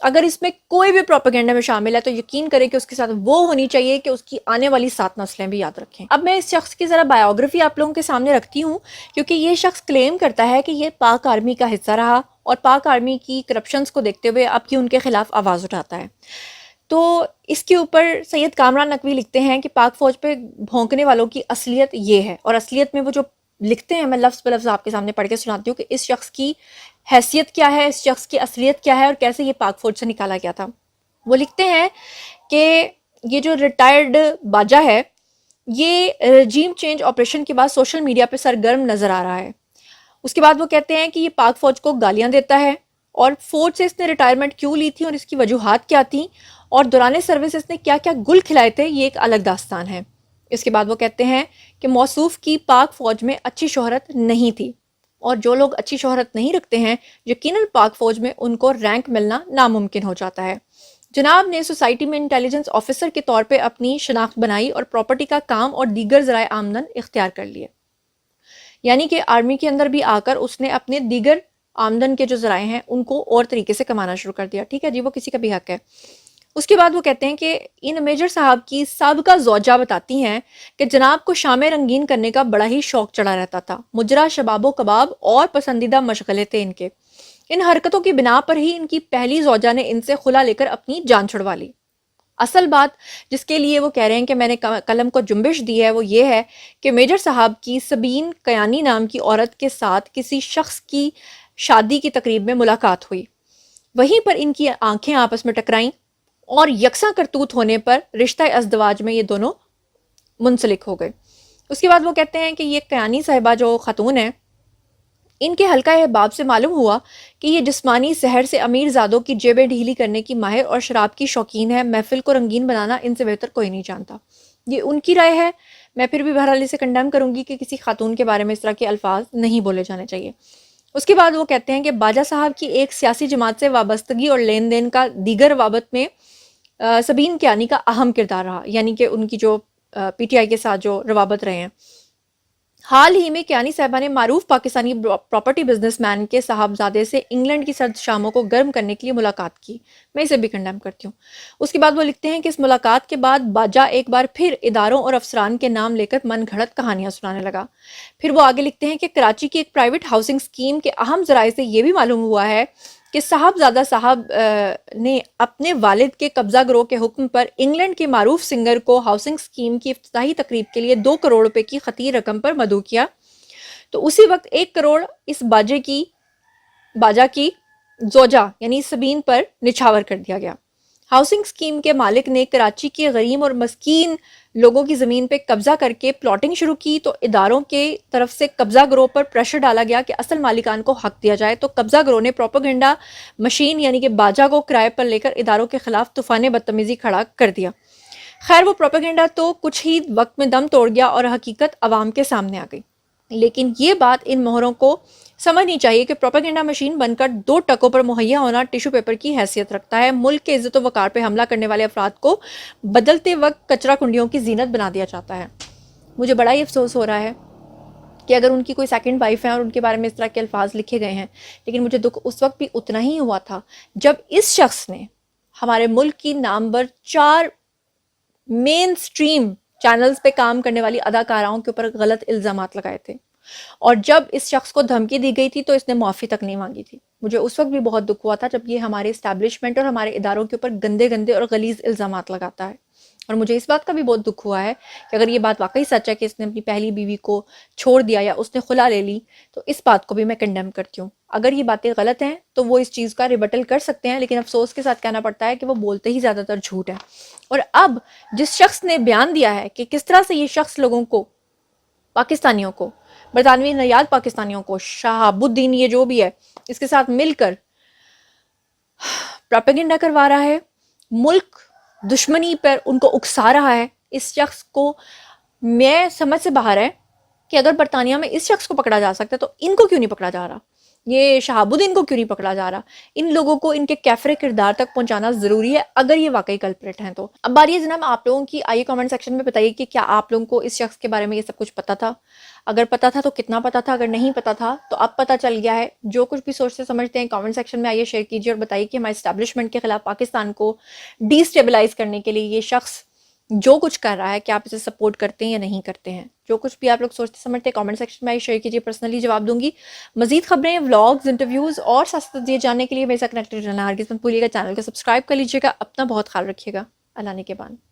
اگر اس میں کوئی بھی پروپیگنڈا میں شامل ہے تو یقین کریں کہ اس کے ساتھ وہ ہونی چاہیے کہ اس کی آنے والی 7 نسلیں بھی یاد رکھیں۔ اب میں اس شخص کی ذرا بایوگرافی آپ لوگوں کے سامنے رکھتی ہوں، کیونکہ یہ شخص کلیم کرتا ہے کہ یہ پاک آرمی کا حصہ رہا اور پاک آرمی کی کرپشنز کو دیکھتے ہوئے اب کی ان کے خلاف آواز اٹھاتا ہے۔ تو اس کے اوپر سید کامران نقوی لکھتے ہیں کہ پاک فوج پہ بھونکنے والوں کی اصلیت یہ ہے، اور اصلیت میں وہ جو لکھتے ہیں میں لفظ بہ لفظ آپ کے سامنے پڑھ کے سناتی ہوں کہ اس شخص کی حیثیت کیا ہے، اس شخص کی اصلیت کیا ہے اور کیسے یہ پاک فوج سے نکالا گیا تھا۔ وہ لکھتے ہیں کہ یہ جو ریٹائرڈ باجا ہے یہ رجیم چینج آپریشن کے بعد سوشل میڈیا پہ سرگرم نظر آ رہا ہے۔ اس کے بعد وہ کہتے ہیں کہ یہ پاک فوج کو گالیاں دیتا ہے، اور فوج سے اس نے ریٹائرمنٹ کیوں لی تھی اور اس کی وجوہات کیا تھیں اور دوران سروس اس نے کیا کیا گل کھلائے تھے، یہ ایک الگ داستان ہے۔ اس کے بعد وہ کہتے ہیں کہ موصوف کی پاک فوج میں اچھی شہرت نہیں تھی، اور جو لوگ اچھی شہرت نہیں رکھتے ہیں یقیناً پاک فوج میں ان کو رینک ملنا ناممکن ہو جاتا ہے۔ جناب نے سوسائٹی میں انٹیلیجنس آفیسر کے طور پہ اپنی شناخت بنائی اور پراپرٹی کا کام اور دیگر ذرائع آمدن اختیار کر لیے، یعنی کہ آرمی کے اندر بھی آ کر اس نے اپنے دیگر آمدن کے جو ذرائع ہیں ان کو اور طریقے سے کمانا شروع کر دیا۔ ٹھیک ہے جی، وہ کسی کا بھی حق ہے۔ اس کے بعد وہ کہتے ہیں کہ ان میجر صاحب کی سابقہ زوجہ بتاتی ہیں کہ جناب کو شام رنگین کرنے کا بڑا ہی شوق چڑھا رہتا تھا، مجرا شباب و کباب اور پسندیدہ مشغلے تھے ان کے۔ ان حرکتوں کی بنا پر ہی ان کی پہلی زوجہ نے ان سے خلا لے کر اپنی جان چھڑوا لی۔ اصل بات جس کے لیے وہ کہہ رہے ہیں کہ میں نے قلم کو جنبش دی ہے وہ یہ ہے کہ میجر صاحب کی سبین قیانی نام کی عورت کے ساتھ کسی شخص کی شادی کی تقریب میں ملاقات ہوئی، وہیں پر ان کی آنکھیں آپس میں ٹکرائیں اور یکساں کرتوت ہونے پر رشتہ ازدواج میں یہ دونوں منسلک ہو گئے۔ اس کے بعد وہ کہتے ہیں کہ یہ قیانی صاحبہ جو خاتون ہے، ان کے حلقہ احباب سے معلوم ہوا کہ یہ جسمانی سحر سے امیر زادوں کی جیبیں ڈھیلی کرنے کی ماہر اور شراب کی شوقین ہے، محفل کو رنگین بنانا ان سے بہتر کوئی نہیں جانتا۔ یہ ان کی رائے ہے، میں پھر بھی بہرحال اسے کنڈیم کروں گی کہ کسی خاتون کے بارے میں اس طرح کے الفاظ نہیں بولے جانے چاہیے۔ اس کے بعد وہ کہتے ہیں کہ باجا صاحب کی ایک سیاسی جماعت سے وابستگی اور لین دین کا دیگر روابط میں سبین کیانی کا اہم کردار رہا، یعنی کہ ان کی جو پی ٹی آئی کے ساتھ جو روابط رہے ہیں۔ حال ہی میں کیانی صاحبہ نے معروف پاکستانی پراپرٹی بزنس مین کے صاحبزادے سے انگلینڈ کی سرد شاموں کو گرم کرنے کے لیے ملاقات کی، میں اسے بھی کنڈیم کرتی ہوں۔ اس کے بعد وہ لکھتے ہیں کہ اس ملاقات کے بعد باجا ایک بار پھر اداروں اور افسران کے نام لے کر من گھڑت کہانیاں سنانے لگا۔ پھر وہ آگے لکھتے ہیں کہ کراچی کی ایک پرائیویٹ ہاؤسنگ اسکیم کے اہم ذرائع سے یہ بھی معلوم ہوا ہے کہ صاحبزادہ صاحب نے اپنے والد کے قبضہ گروہ کے حکم پر انگلینڈ کے معروف سنگر کو ہاؤسنگ اسکیم کی افتتاحی تقریب کے لیے 2 کروڑ روپے کی خطیر رقم پر مدعو کیا، تو اسی وقت 1 کروڑ اس باجا کی زوجہ یعنی سبین پر نچھاور کر دیا گیا۔ ہاؤسنگ اسکیم کے مالک نے کراچی کے غریب اور مسکین لوگوں کی زمین پہ قبضہ کر کے پلاٹنگ شروع کی، تو اداروں کے طرف سے قبضہ گروہ پر پریشر ڈالا گیا کہ اصل مالکان کو حق دیا جائے، تو قبضہ گروہ نے پروپیگنڈا مشین یعنی کہ باجا کو کرائے پر لے کر اداروں کے خلاف طوفان بدتمیزی کھڑا کر دیا۔ خیر وہ پروپیگنڈا تو کچھ ہی وقت میں دم توڑ گیا اور حقیقت عوام کے سامنے آ گئی، لیکن یہ بات ان مہروں کو سمجھنی چاہیے کہ پروپیگنڈا مشین بن کر 2 ٹکوں پر مہیا ہونا ٹیشو پیپر کی حیثیت رکھتا ہے۔ ملک کے عزت و وقار پہ حملہ کرنے والے افراد کو بدلتے وقت کچرا کنڈیوں کی زینت بنا دیا جاتا ہے۔ مجھے بڑا ہی افسوس ہو رہا ہے کہ اگر ان کی کوئی سیکنڈ وائف ہے اور ان کے بارے میں اس طرح کے الفاظ لکھے گئے ہیں، لیکن مجھے دکھ اس وقت بھی اتنا ہی ہوا تھا جب اس شخص نے ہمارے ملک کی نامور 4 مین سٹریم چینلز پہ کام کرنے والی اداکاراؤں کے اوپر غلط الزامات لگائے تھے، اور جب اس شخص کو دھمکی دی گئی تھی تو اس نے معافی تک نہیں مانگی تھی۔ مجھے اس وقت بھی بہت دکھ ہوا تھا جب یہ ہمارے اسٹیبلشمنٹ اور ہمارے اداروں کے اوپر گندے گندے اور غلیظ الزامات لگاتا ہے، اور مجھے اس بات کا بھی بہت دکھ ہوا ہے کہ اگر یہ بات واقعی سچ ہے کہ اس نے اپنی پہلی بیوی کو چھوڑ دیا یا اس نے خلا لے لی، تو اس بات کو بھی میں کنڈیم کرتی ہوں۔ اگر یہ باتیں غلط ہیں تو وہ اس چیز کا ریبٹل کر سکتے ہیں، لیکن افسوس کے ساتھ کہنا پڑتا ہے کہ وہ بولتے ہی زیادہ تر جھوٹ ہے۔ اور اب جس شخص نے بیان دیا ہے کہ کس طرح سے یہ شخص لوگوں کو، پاکستانیوں کو، برطانوی نژاد پاکستانیوں کو، شہاب الدین یہ جو بھی ہے، اس کے ساتھ مل کر پروپیگنڈا کروا رہا ہے، ملک دشمنی پر ان کو اکسا رہا ہے، اس شخص کو میں سمجھ سے باہر ہے کہ اگر برطانیہ میں اس شخص کو پکڑا جا سکتا ہے تو ان کو کیوں نہیں پکڑا جا رہا۔ یہ شہاب الدین کو کیوں نہیں پکڑا جا رہا؟ ان لوگوں کو ان کے کیفر کردار تک پہنچانا ضروری ہے اگر یہ واقعی کلپریٹ ہیں تو۔ اب باری ہے جناب آپ لوگوں کی، آئیے کامنٹ سیکشن میں بتائیے کہ کیا آپ لوگوں کو اس شخص کے بارے میں یہ سب کچھ پتا تھا؟ اگر پتا تھا تو کتنا پتا تھا؟ اگر نہیں پتا تھا تو اب پتا چل گیا ہے۔ جو کچھ بھی سوچتے سمجھتے ہیں کامنٹ سیکشن میں آئیے شیئر کیجیے اور بتائیے کہ ہمارے اسٹیبلشمنٹ کے خلاف پاکستان کو ڈی اسٹیبلائز کرنے کے لیے یہ شخص جو کچھ کر رہا ہے کیا آپ اسے سپورٹ کرتے ہیں یا نہیں کرتے ہیں؟ جو کچھ بھی آپ لوگ سوچتے سمجھتے ہیں کامنٹ سیکشن میں آئیے شیئر کیجیے، پرسنلی جواب دوں گی۔ مزید خبریں، ولاگز، انٹرویوز اور ساتھ یہ جاننے کے لیے میرے ساتھ کنیکٹڈ رہنا ہرگز مت بھولیے گا۔ چینل کو سبسکرائب کر لیجیے گا۔ اپنا بہت خیال رکھیے گا۔ اللہ نے کے بان۔